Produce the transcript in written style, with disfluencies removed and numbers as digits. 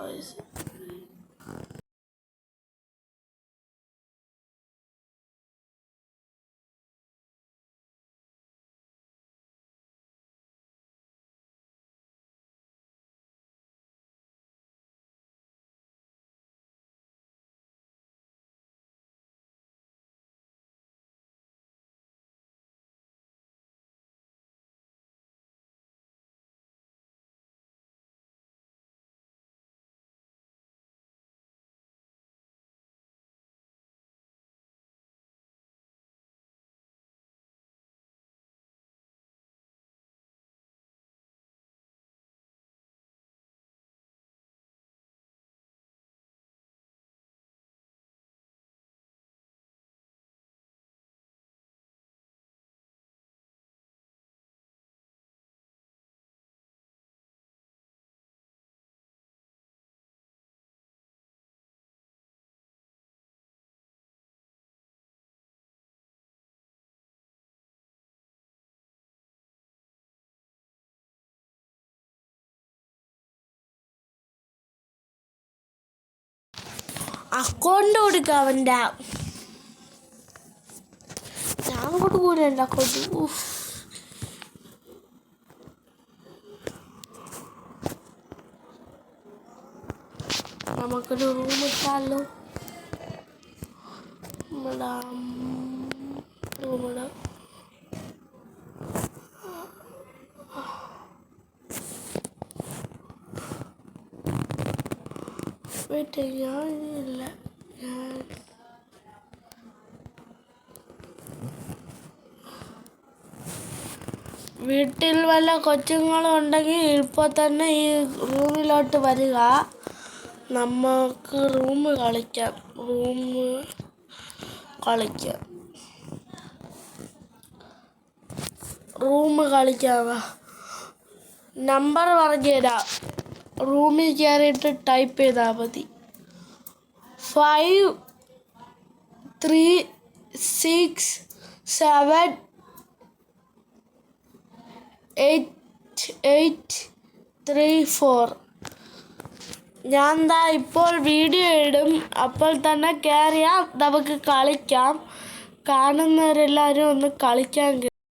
വയസ്സ്. അക്കൗണ്ട് കൊടുക്കുക അവൻ്റെ. ഞാൻ കൊടുക്കൂല എൻ്റെ അക്കൗണ്ട്. നമുക്കൊരു റൂം ഇട്ടാലോ? റൂമിടാം. ഞാനില്ല. വീട്ടിൽ വല്ല കൊച്ചുങ്ങളും ഉണ്ടെങ്കിൽ ഇപ്പോൾ തന്നെ ഈ റൂമിലോട്ട് വരിക. നമുക്ക് റൂം കളിക്കാം. നമ്പർ പറഞ്ഞുതരാം. റൂമിൽ കയറിയിട്ട് ടൈപ്പ് ചെയ്താൽ മതി. 53678834. ഞാൻ ഇപ്പോൾ വീഡിയോ ഇടും. അപ്പോൾ തന്നെ കയറിയാൽ നമുക്ക് കളിക്കാം. കാണുന്നവരെല്ലാവരും ഒന്ന് കളിക്കാൻ